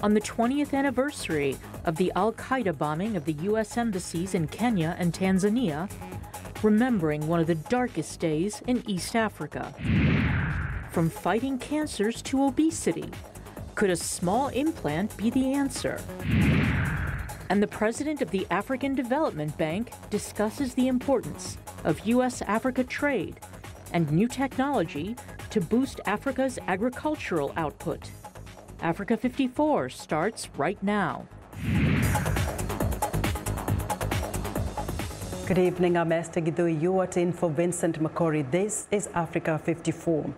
on the 20th anniversary of the al-Qaeda bombing of the U.S. embassies in Kenya and Tanzania, remembering one of the darkest days in East Africa. From fighting cancers to obesity, could a small implant be the answer? And the president of the African Development Bank discusses the importance of U.S.-Africa trade and new technology to boost Africa's agricultural output. Africa 54 starts right now. Good evening, I'm Esther Gidhui. You are in for Vincent Makori. This is Africa 54.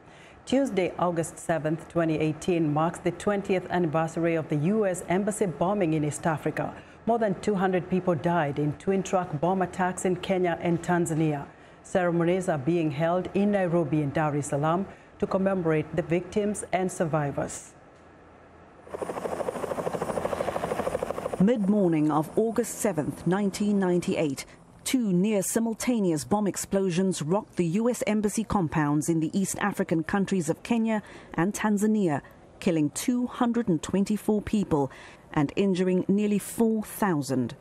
Tuesday, August 7th, 2018 marks the 20th anniversary of the U.S. Embassy bombing in East Africa. More than 200 people died in twin truck bomb attacks in Kenya and Tanzania. Ceremonies are being held in Nairobi and Dar es Salaam to commemorate the victims and survivors. Mid-morning of August 7th, 1998, two near-simultaneous bomb explosions rocked the U.S. Embassy compounds in the East African countries of Kenya and Tanzania, killing 224 people and injuring nearly 4,000.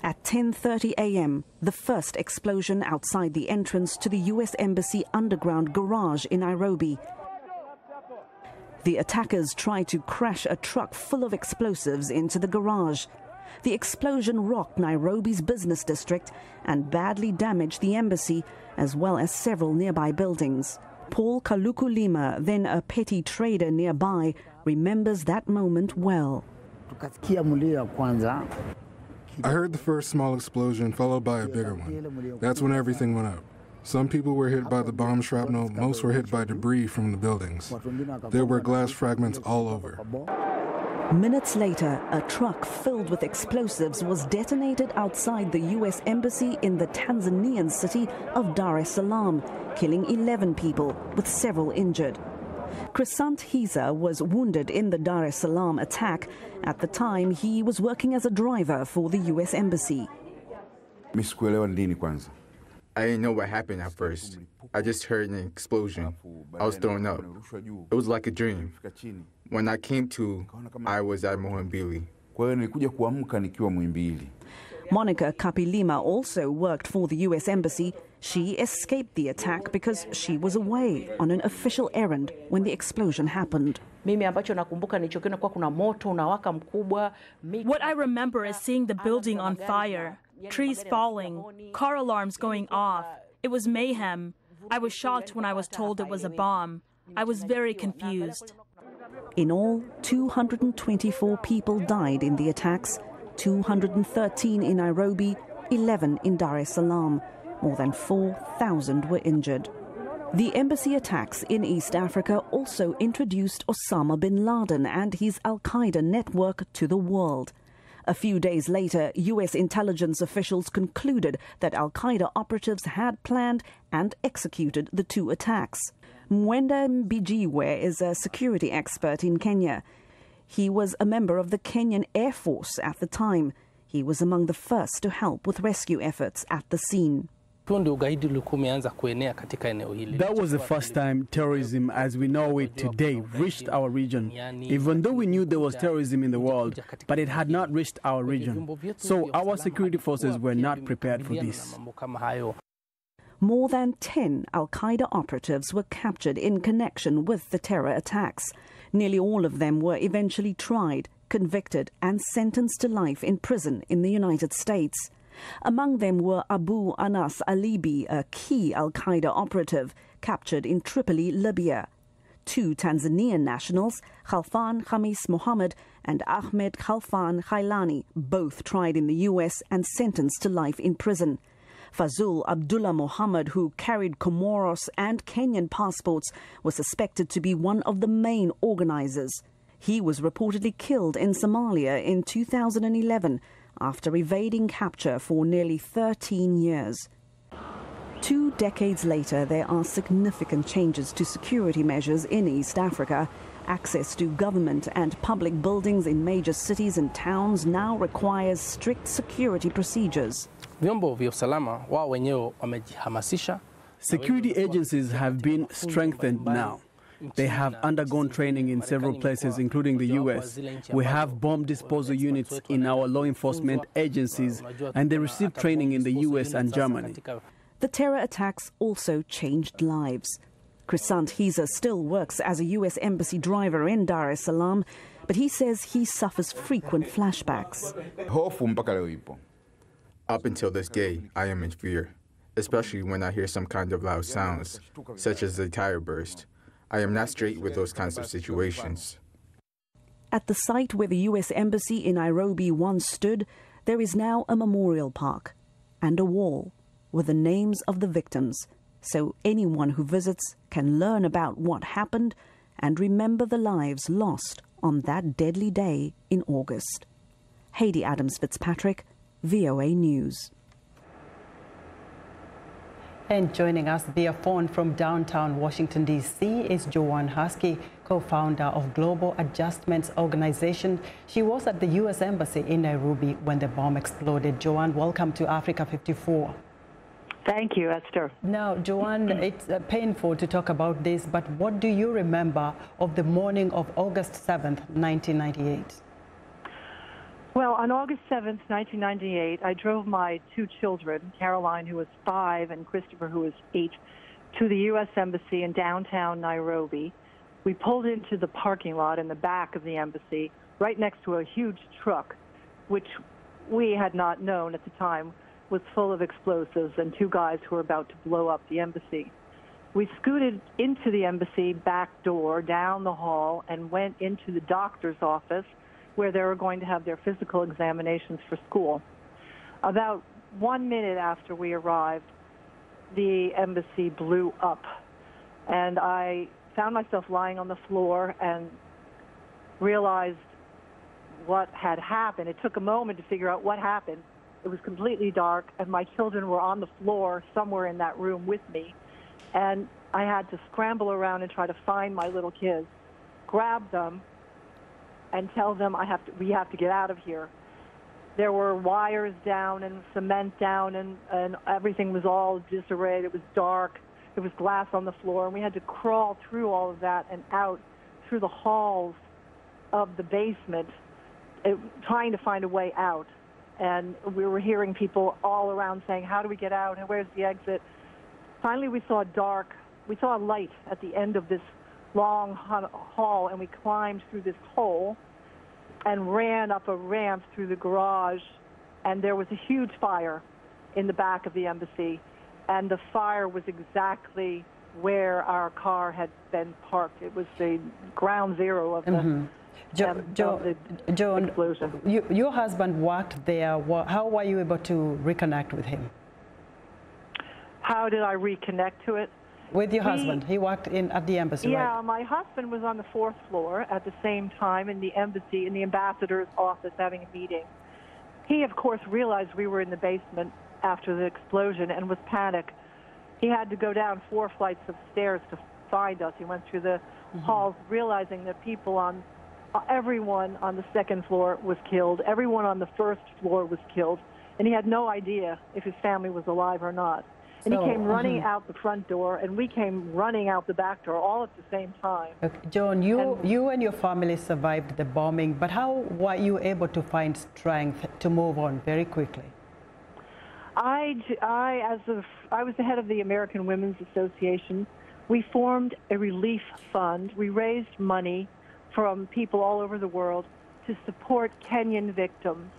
At 10:30 a.m., the first explosion outside the entrance to the U.S. Embassy underground garage in Nairobi. The attackers tried to crash a truck full of explosives into the garage. The explosion rocked Nairobi's business district and badly damaged the embassy, as well as several nearby buildings. Paul Kaluku Lima, then a petty trader nearby, remembers that moment well. I heard the first small explosion followed by a bigger one. That's when everything went up. Some people were hit by the bomb shrapnel, most were hit by debris from the buildings. There were glass fragments all over. Minutes later, a truck filled with explosives was detonated outside the U.S. Embassy in the Tanzanian city of Dar es Salaam, killing 11 people, with several injured. Crisant Hiza was wounded in the Dar es Salaam attack. At the time, he was working as a driver for the U.S. Embassy. I didn't know what happened at first. I just heard an explosion. I was thrown up. It was like a dream. When I came to, I was at Muhimbili. Monica Kapilima also worked for the U.S. Embassy. She escaped the attack because she was away on an official errand when the explosion happened. What I remember is seeing the building on fire, trees falling, car alarms going off. It was mayhem. I was shocked when I was told it was a bomb. I was very confused. In all, 224 people died in the attacks, 213 in Nairobi, 11 in Dar es Salaam. More than 4,000 were injured. The embassy attacks in East Africa also introduced Osama bin Laden and his al-Qaeda network to the world. A few days later, U.S. intelligence officials concluded that al-Qaeda operatives had planned and executed the two attacks. Mwenda Mbijiwe is a security expert in Kenya. He was a member of the Kenyan Air Force at the time. He was among the first to help with rescue efforts at the scene. That was the first time terrorism as we know it today reached our region. Even though we knew there was terrorism in the world, but it had not reached our region. So our security forces were not prepared for this. More than 10 al-Qaeda operatives were captured in connection with the terror attacks. Nearly all of them were eventually tried, convicted, and sentenced to life in prison in the United States. Among them were Abu Anas Alibi, a key al-Qaeda operative, captured in Tripoli, Libya. Two Tanzanian nationals, Khalfan Khamis Mohammed and Ahmed Khalfan Khailani, both tried in the U.S. and sentenced to life in prison. Fazul Abdullah Mohammed, who carried Comoros and Kenyan passports, was suspected to be one of the main organizers. He was reportedly killed in Somalia in 2011 after evading capture for nearly 13 years. 2 decades later, there are significant changes to security measures in East Africa. Access to government and public buildings in major cities and towns now requires strict security procedures. Security agencies have been strengthened now. They have undergone training in several places, including the U.S. We have bomb disposal units in our law enforcement agencies, and they received training in the U.S. and Germany. The terror attacks also changed lives. Krisant Hiza still works as a U.S. Embassy driver in Dar es Salaam, but he says he suffers frequent flashbacks. Up until this day, I am in fear, especially when I hear some kind of loud sounds, such as a tire burst. I am not straight with those kinds of situations. At the site where the U.S. Embassy in Nairobi once stood, there is now a memorial park and a wall with the names of the victims, so anyone who visits can learn about what happened and remember the lives lost on that deadly day in August. Heidi Adams-Fitzpatrick, VOA News. And joining us via phone from downtown Washington, D.C. is Joanne Husky, co-founder of Global Adjustments Organization. She was at the U.S. Embassy in Nairobi when the bomb exploded. Joanne, welcome to Africa 54. Thank you, Esther. Now, Joanne, it's painful to talk about this, but what do you remember of the morning of August 7th, 1998? Well, on August 7th, 1998, I drove my two children, Caroline, who was 5, and Christopher, who was 8, to the U.S. Embassy in downtown Nairobi. We pulled into the parking lot in the back of the embassy, right next to a huge truck, which we had not known at the time was full of explosives and 2 guys who were about to blow up the embassy. We scooted into the embassy back door, down the hall, and went into the doctor's office, where they were going to have their physical examinations for school. About 1 minute after we arrived, the embassy blew up. And I found myself lying on the floor and realized what had happened. It took a moment to figure out what happened. It was completely dark, and my children were on the floor somewhere in that room with me. And I had to scramble around and try to find my little kids, grab them, and tell them we have to get out of here. There were wires down and cement down, and everything was all disarrayed. It was dark. There was glass on the floor, and we had to crawl through all of that and out through the halls of the basement, trying to find a way out. And we were hearing people all around saying, how do we get out? And where's the exit? Finally, we saw a light at the end of this long hall, and we climbed through this hole and ran up a ramp through the garage, and there was a huge fire in the back of the embassy, and the fire was exactly where our car had been parked. It was the ground zero of the explosion. Your husband worked there. How were you able to reconnect with him? How did I reconnect to it? With your husband. He worked at the embassy, right? Yeah, my husband was on the 4th floor at the same time in the embassy, in the ambassador's office, having a meeting. He, of course, realized we were in the basement after the explosion and was panicked. He had to go down 4 flights of stairs to find us. He went through the halls, realizing that everyone on the 2nd floor was killed. Everyone on the 1st floor was killed. And he had no idea if his family was alive or not. And he came running out the front door, and we came running out the back door, all at the same time. Okay. Joan, you and your family survived the bombing, but how were you able to find strength to move on very quickly? I was the head of the American Women's Association. We formed a relief fund. We raised money from people all over the world to support Kenyan victims.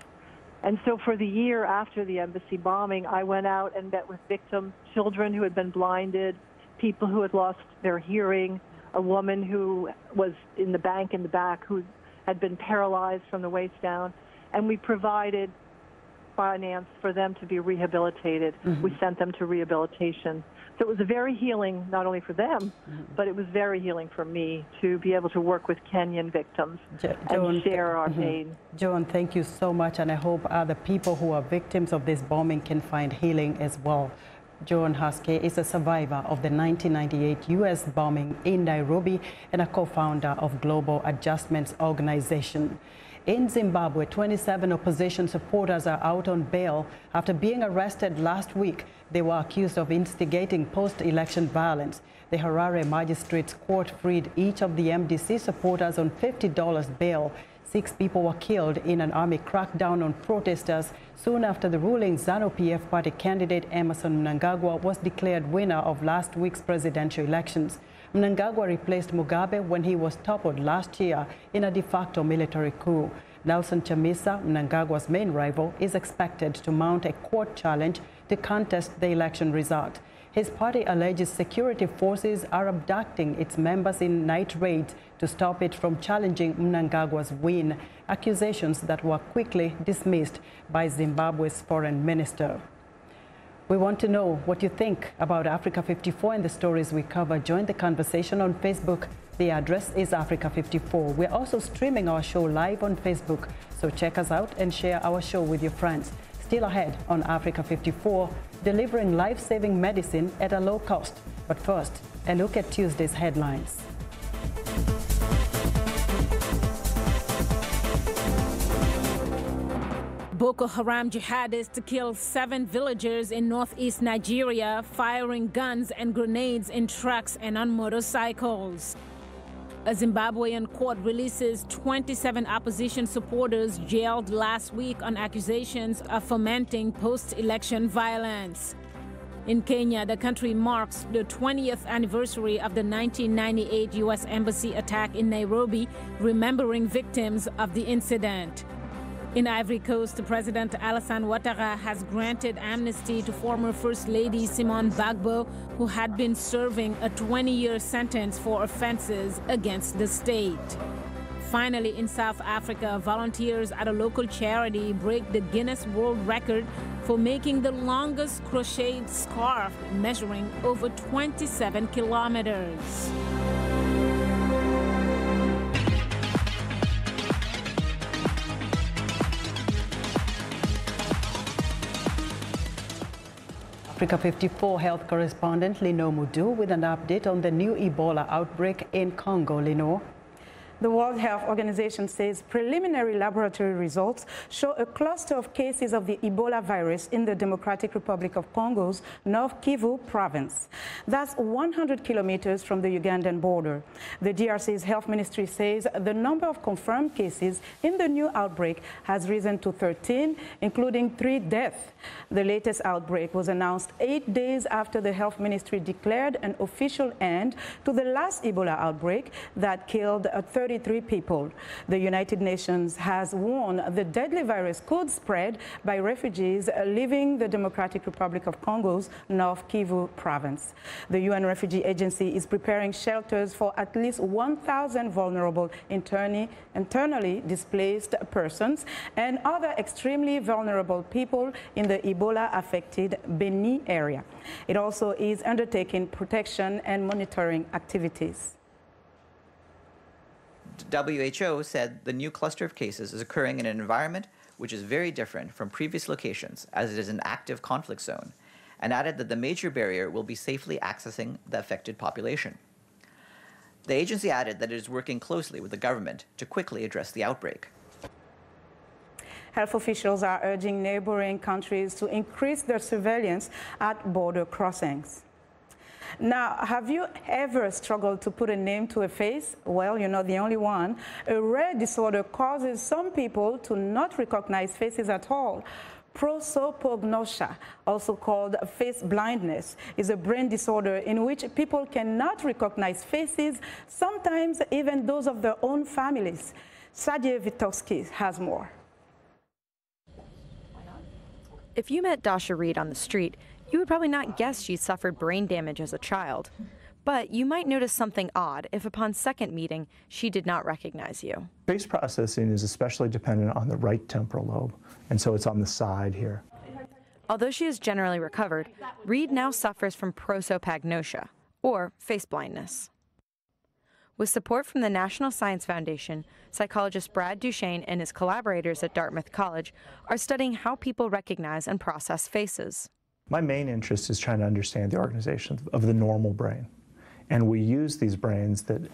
And so for the year after the embassy bombing, I went out and met with victims, children who had been blinded, people who had lost their hearing, a woman who was in the bank in the back who had been paralyzed from the waist down. And we provided finance for them to be rehabilitated. We sent them to rehabilitation. So it was a very healing, not only for them, but it was very healing for me to be able to work with Kenyan victims and share our pain. Joan, thank you so much, and I hope other people who are victims of this bombing can find healing as well. Joan Husky is a survivor of the 1998 U.S. bombing in Nairobi and a co-founder of Global Adjustments Organization. In Zimbabwe, 27 opposition supporters are out on bail after being arrested last week. They were accused of instigating post-election violence. The Harare Magistrates Court freed each of the MDC supporters on $50 bail. 6 people were killed in an army crackdown on protesters soon after the ruling ZANU-PF party candidate Emmerson Mnangagwa was declared winner of last week's presidential elections. Mnangagwa replaced Mugabe when he was toppled last year in a de facto military coup. Nelson Chamisa, Mnangagwa's main rival, is expected to mount a court challenge to contest the election result. His party alleges security forces are abducting its members in night raids to stop it from challenging Mnangagwa's win, accusations that were quickly dismissed by Zimbabwe's foreign minister. We want to know what you think about Africa 54 and the stories we cover. Join the conversation on Facebook. The address is Africa 54. We're also streaming our show live on Facebook, so check us out and share our show with your friends. Still ahead on Africa 54, delivering life-saving medicine at a low cost. But first, a look at Tuesday's headlines. Boko Haram jihadists killed 7 villagers in northeast Nigeria, firing guns and grenades in trucks and on motorcycles. A Zimbabwean court releases 27 opposition supporters jailed last week on accusations of fomenting post-election violence. In Kenya, the country marks the 20th anniversary of the 1998 U.S. Embassy attack in Nairobi, remembering victims of the incident. In Ivory Coast, President Alassane Ouattara has granted amnesty to former First Lady Simone Gbagbo, who had been serving a 20-year sentence for offenses against the state. Finally, in South Africa, volunteers at a local charity break the Guinness World Record for making the longest crocheted scarf, measuring over 27 kilometers. Africa 54 health correspondent Lino Mudu with an update on the new Ebola outbreak in Congo. Lino. The World Health Organization says preliminary laboratory results show a cluster of cases of the Ebola virus in the Democratic Republic of Congo's North Kivu province. That's 100 kilometers from the Ugandan border. The DRC's health ministry says the number of confirmed cases in the new outbreak has risen to 13, including 3 deaths. The latest outbreak was announced 8 days after the health ministry declared an official end to the last Ebola outbreak that killed 33 people. The United Nations has warned the deadly virus could spread by refugees leaving the Democratic Republic of Congo's North Kivu province. The UN Refugee Agency is preparing shelters for at least 1,000 vulnerable internally displaced persons and other extremely vulnerable people in the Ebola-affected Beni area. It also is undertaking protection and monitoring activities. WHO said the new cluster of cases is occurring in an environment which is very different from previous locations, as it is an active conflict zone, and added that the major barrier will be safely accessing the affected population. The agency added that it is working closely with the government to quickly address the outbreak. Health officials are urging neighboring countries to increase their surveillance at border crossings. Now, have you ever struggled to put a name to a face? Well, you're not the only one. A rare disorder causes some people to not recognize faces at all. Prosopagnosia, also called face blindness, is a brain disorder in which people cannot recognize faces, sometimes even those of their own families. Sadia Witkowski has more. If you met Dasha Reed on the street, you would probably not guess she suffered brain damage as a child. But you might notice something odd if upon second meeting, she did not recognize you. Face processing is especially dependent on the right temporal lobe, and so it's on the side here. Although she is generally recovered, Reed now suffers from prosopagnosia, or face blindness. With support from the National Science Foundation, psychologist Brad Duchesne and his collaborators at Dartmouth College are studying how people recognize and process faces. My main interest is trying to understand the organization of the normal brain. And we use these brains that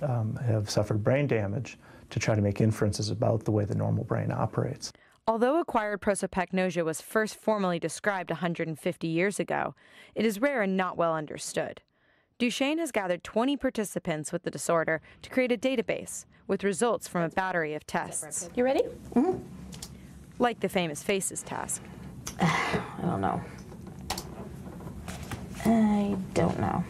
have suffered brain damage to try to make inferences about the way the normal brain operates. Although acquired prosopagnosia was first formally described 150 years ago, it is rare and not well understood. Duchenne has gathered 20 participants with the disorder to create a database with results from a battery of tests. You ready? Mm-hmm. Like the famous FACES task. I don't know. I don't know.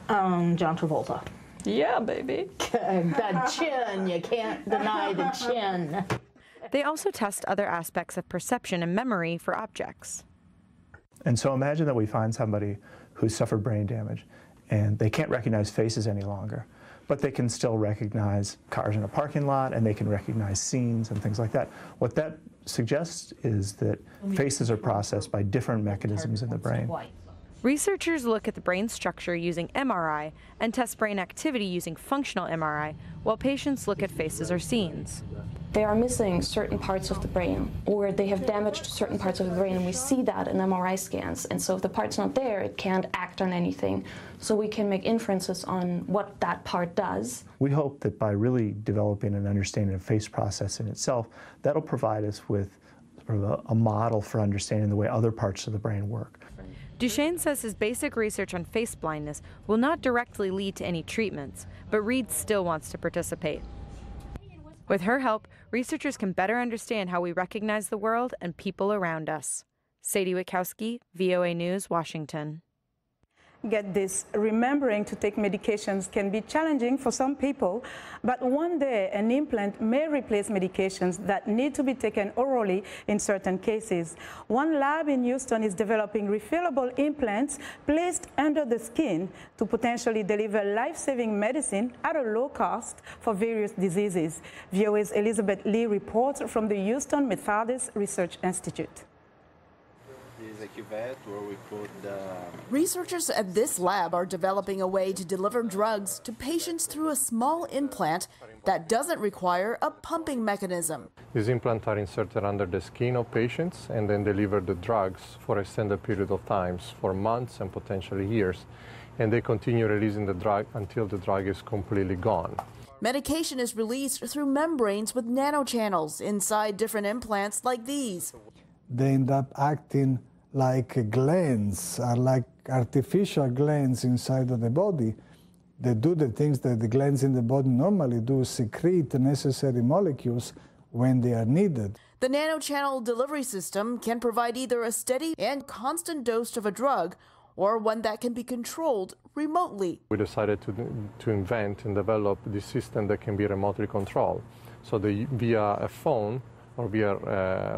John Travolta. Yeah, baby. That chin, you can't deny the chin. They also test other aspects of perception and memory for objects. And so imagine that we find somebody who's suffered brain damage and they can't recognize faces any longer, but they can still recognize cars in a parking lot and they can recognize scenes and things like that. What that suggests is that faces are processed by different mechanisms in the brain. Researchers look at the brain structure using MRI and test brain activity using functional MRI, while patients look at faces or scenes. They are missing certain parts of the brain, or they have damaged certain parts of the brain, and we see that in MRI scans. And so if the part's not there, it can't act on anything. So we can make inferences on what that part does. We hope that by really developing an understanding of face processing itself, that'll provide us with sort of a model for understanding the way other parts of the brain work. Duchenne says his basic research on face blindness will not directly lead to any treatments, but Reed still wants to participate. With her help, researchers can better understand how we recognize the world and people around us. Sadie Witkowski, VOA News, Washington. Get this, remembering to take medications can be challenging for some people, but one day an implant may replace medications that need to be taken orally in certain cases. One lab in Houston is developing refillable implants placed under the skin to potentially deliver life-saving medicine at a low cost for various diseases. VOA's Elizabeth Lee reports from the Houston Methodist Research Institute. Researchers at this lab are developing a way to deliver drugs to patients through a small implant that doesn't require a pumping mechanism. These implants are inserted under the skin of patients and then deliver the drugs for extended period of times, for months and potentially years. And they continue releasing the drug until the drug is completely gone. Medication is released through membranes with nanochannels inside different implants like these. They end up acting like glands, are like artificial glands inside of the body. They do the things that the glands in the body normally do, secrete the necessary molecules when they are needed. The nanochannel delivery system can provide either a steady and constant dose of a drug or one that can be controlled remotely. We decided to invent and develop this system that can be remotely controlled. So via a phone or via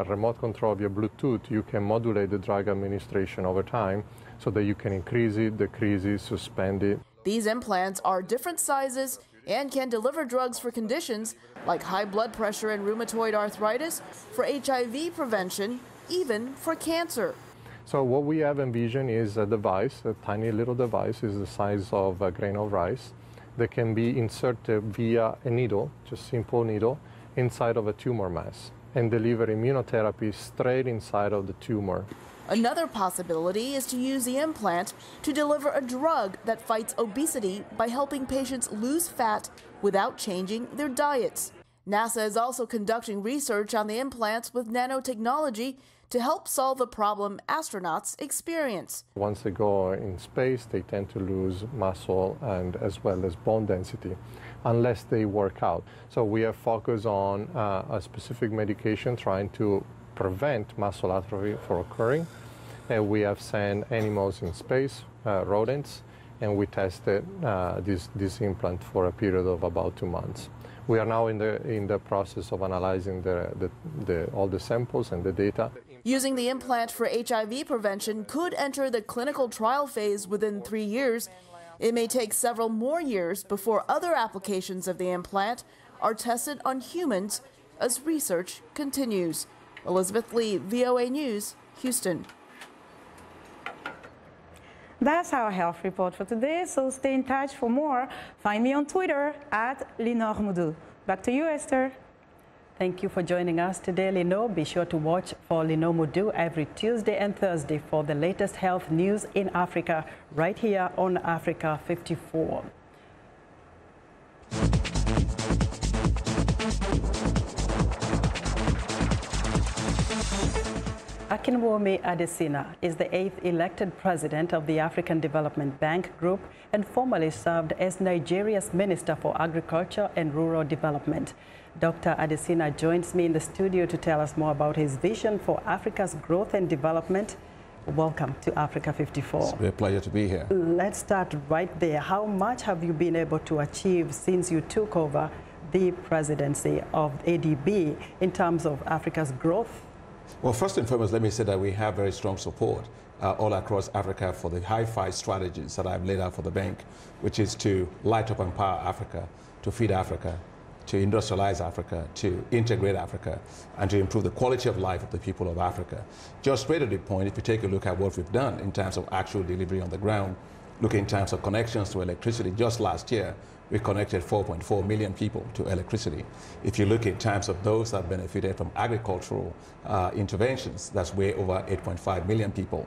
remote control via Bluetooth, you can modulate the drug administration over time so that you can increase it, decrease it, suspend it. These implants are different sizes and can deliver drugs for conditions like high blood pressure and rheumatoid arthritis, for HIV prevention, even for cancer. So what we have envisioned is a device, a tiny little device, is the size of a grain of rice, that can be inserted via a needle, just simple needle, inside of a tumor mass, and deliver immunotherapy straight inside of the tumor. Another possibility is to use the implant to deliver a drug that fights obesity by helping patients lose fat without changing their diets. NASA is also conducting research on the implants with nanotechnology to help solve the problem astronauts experience. Once they go in space, they tend to lose muscle and as well as bone density, unless they work out. So we have focused on a specific medication trying to prevent muscle atrophy from occurring. And we have sent animals in space, rodents, and we tested this implant for a period of about 2 months. We are now in the process of analyzing all the samples and the data. Using the implant for HIV prevention could enter the clinical trial phase within 3 years. It may take several more years before other applications of the implant are tested on humans as research continues. Elizabeth Lee, VOA News, Houston. That's our health report for today, so stay in touch for more. Find me on Twitter @LenorMoudou. Back to you, Esther. Thank you for joining us today, Lenore. Be sure to watch for Lenore Moudou every Tuesday and Thursday for the latest health news in Africa, right here on Africa 54. Akinwumi Adesina is the 8th elected president of the African Development Bank Group and formerly served as Nigeria's Minister for Agriculture and Rural Development. Dr. Adesina joins me in the studio to tell us more about his vision for Africa's growth and development. Welcome to Africa 54. It's a great pleasure to be here. Let's start right there. How much have you been able to achieve since you took over the presidency of ADB in terms of Africa's growth? Well, first and foremost, let me say that we have very strong support all across Africa for the high-five strategies that I've laid out for the bank, which is to light up and empower Africa, to feed Africa, to industrialize Africa, to integrate Africa, and to improve the quality of life of the people of Africa. Just straight to the point, if you take a look at what we've done in terms of actual delivery on the ground, look in terms of connections to electricity, just last year, we connected 4.4 million people to electricity. If you look in terms of those that benefited from agricultural interventions, that's way over 8.5 million people.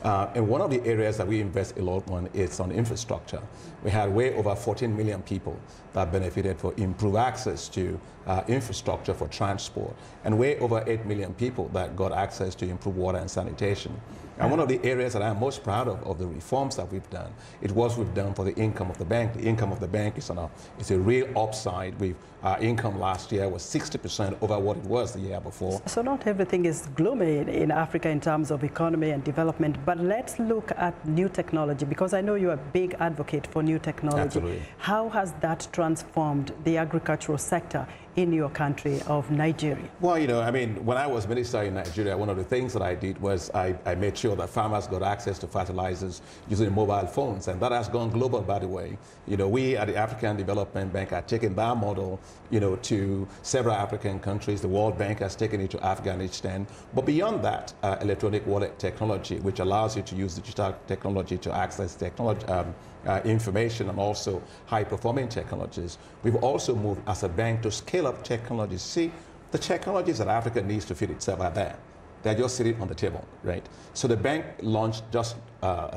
And one of the areas that we invest a lot on is on infrastructure. We had way over 14 million people that benefited for improved access to infrastructure for transport, and way over 8 million people that got access to improved water and sanitation. And one of the areas that I'm most proud of the reforms that we've done, it was we've done for the income of the bank. The income of the bank is a real upside. Our income last year was 60% over what it was the year before. So not everything is gloomy in Africa in terms of economy and development, but let's look at new technology, because I know you're a big advocate for new technology. Absolutely. How has that transformed the agricultural sector in your country of Nigeria? Well, you know, I mean, when I was minister in Nigeria, one of the things that I did was I made sure that farmers got access to fertilizers using mobile phones, and that has gone global, by the way. You know, we at the African Development Bank are taking that model, you know, to several African countries. The World Bank has taken it to Afghanistan. But beyond that, electronic wallet technology, which allows you to use digital technology to access technology, information, and also high-performing technologies. We've also moved as a bank to scale up technologies. See, the technologies that Africa needs to feed itself are there. They're just sitting on the table, right? So the bank launched just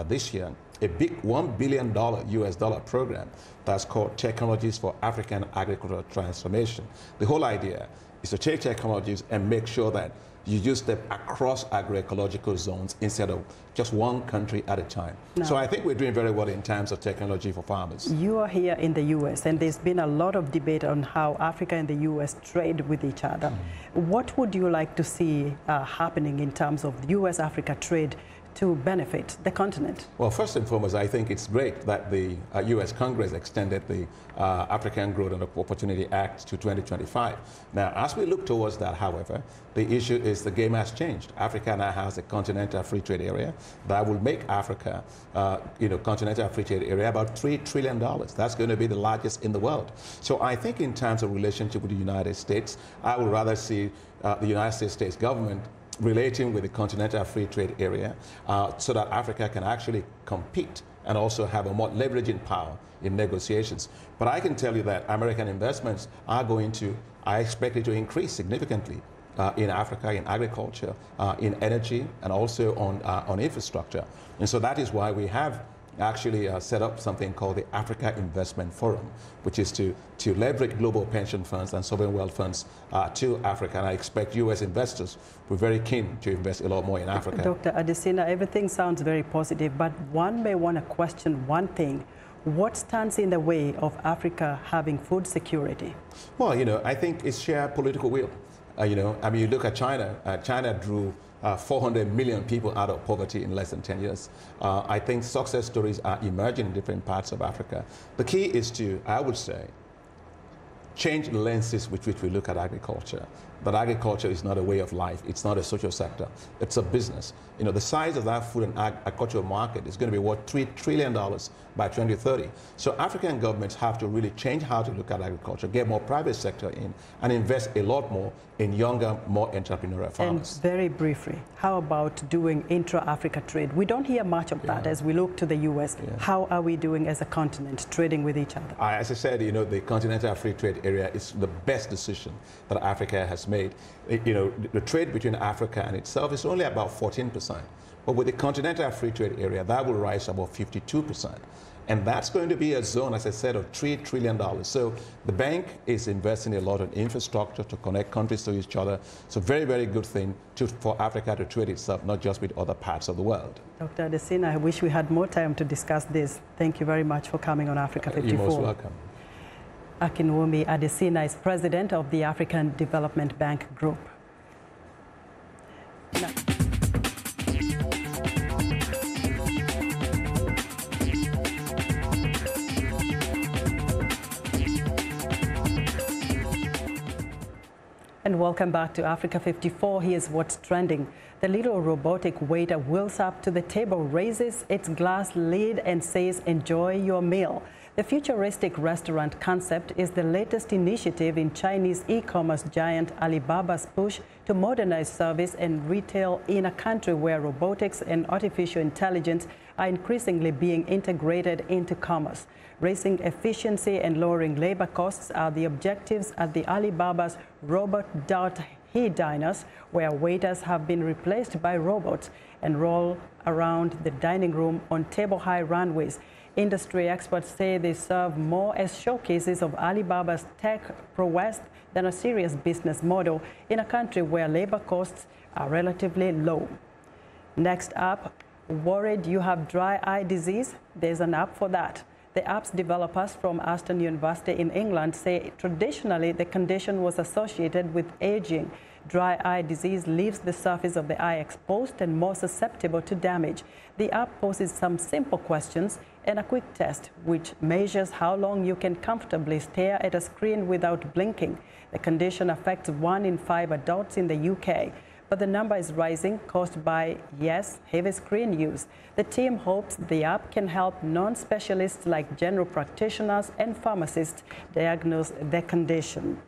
this year a big $1 billion US program that's called Technologies for African Agricultural Transformation. The whole idea is to take technologies and make sure that you use them across agroecological zones instead of just one country at a time. No. So I think we're doing very well in terms of technology for farmers. You are here in the U.S., and there's been a lot of debate on how Africa and the U.S. trade with each other. What would you like to see happening in terms of U.S.-Africa trade to benefit the continent? Well, first and foremost, I think it's great that the U.S. Congress extended the African Growth and Opportunity Act to 2025. Now, as we look towards that, however, the issue is the game has changed. Africa now has a continental free trade area that will make Africa, continental free trade area about $3 trillion. That's going to be the largest in the world. So I think in terms of relationship with the United States, I would rather see the United States government relating with the continental free trade area so that Africa can actually compete and also have a more leveraging power in negotiations. But I can tell you that American investments are I expect it to increase significantly in Africa, in agriculture, in energy, and also on infrastructure. And so that is why we have actually set up something called the Africa Investment Forum, which is to leverage global pension funds and sovereign wealth funds to Africa. And I expect U.S. investors will be very keen to invest a lot more in Africa. Dr. Adesina, everything sounds very positive, but one may want to question one thing. What stands in the way of Africa having food security? Well, you know, I think it's sheer political will. You look at China. China drew 400 million people out of poverty in less than 10 years. I think success stories are emerging in different parts of Africa. The key is to, I would say, change the lenses with which we look at agriculture. That agriculture is not a way of life. It's not a social sector. It's a business. You know, the size of that food and agricultural market is going to be worth $3 trillion by 2030. So African governments have to really change how to look at agriculture, get more private sector in, and invest a lot more in younger, more entrepreneurial farmers. And very briefly, how about doing intra-Africa trade? We don't hear much of that as we look to the U.S. How are we doing as a continent trading with each other? As I said, you know, the continental free trade area is the best decision that Africa has made. You know, the trade between Africa and itself is only about 14%. But with the continental free trade area, that will rise to about 52%. And that's going to be a zone, as I said, of $3 trillion. So the bank is investing a lot in infrastructure to connect countries to each other. So very, very good thing for Africa to trade itself, not just with other parts of the world. Dr. Adesina, I wish we had more time to discuss this. Thank you very much for coming on Africa 54. You're most welcome. Akinwumi Adesina is president of the African Development Bank Group. Now, and welcome back to Africa 54. Here's what's trending. The little robotic waiter wheels up to the table, raises its glass lid and says, "Enjoy your meal." The futuristic restaurant concept is the latest initiative in Chinese e-commerce giant Alibaba's push to modernize service and retail in a country where robotics and artificial intelligence are increasingly being integrated into commerce. Raising efficiency and lowering labor costs are the objectives at the Alibaba's Robot.he diners, where waiters have been replaced by robots and roll around the dining room on table-high runways. Industry experts say they serve more as showcases of Alibaba's tech prowess than a serious business model in a country where labor costs are relatively low. Next up, worried you have dry eye disease? There's an app for that. The app's developers from Aston University in England say traditionally the condition was associated with aging. Dry eye disease leaves the surface of the eye exposed and more susceptible to damage. The app poses some simple questions and a quick test which measures how long you can comfortably stare at a screen without blinking. The condition affects 1 in 5 adults in the UK. But the number is rising, caused by, yes, heavy screen use. The team hopes the app can help non-specialists like general practitioners and pharmacists diagnose the condition.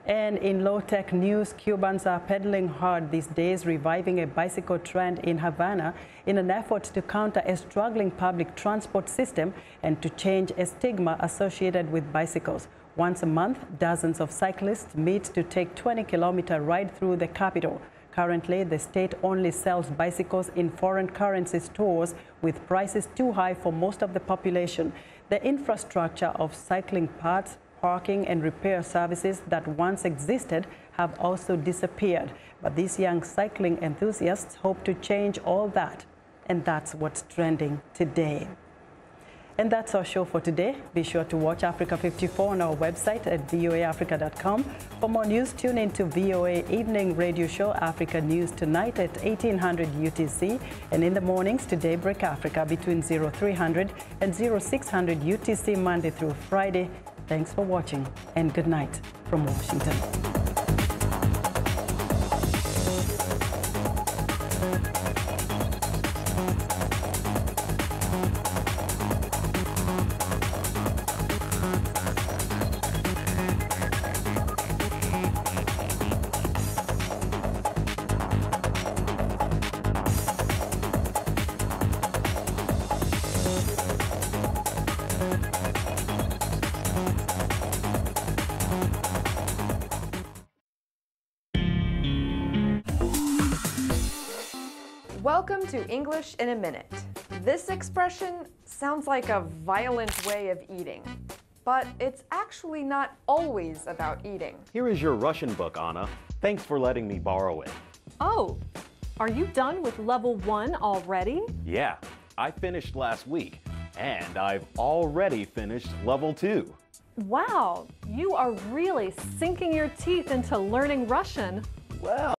And in low-tech news, Cubans are pedaling hard these days, reviving a bicycle trend in Havana in an effort to counter a struggling public transport system and to change a stigma associated with bicycles. Once a month, dozens of cyclists meet to take 20-kilometer ride through the capital. Currently, the state only sells bicycles in foreign currency stores with prices too high for most of the population. The infrastructure of cycling paths, parking and repair services that once existed have also disappeared. But these young cycling enthusiasts hope to change all that. And that's what's trending today. And that's our show for today. Be sure to watch Africa 54 on our website at voaafrica.com. For more news, tune into VOA Evening Radio Show Africa News Tonight at 1800 UTC, and in the mornings to Daybreak Africa between 0300 and 0600 UTC Monday through Friday. Thanks for watching and good night from Washington. Welcome to English in a Minute. This expression sounds like a violent way of eating, but it's actually not always about eating. Here is your Russian book, Anna. Thanks for letting me borrow it. Oh, are you done with level 1 already? Yeah, I finished last week, and I've already finished level 2. Wow, you are really sinking your teeth into learning Russian. Well,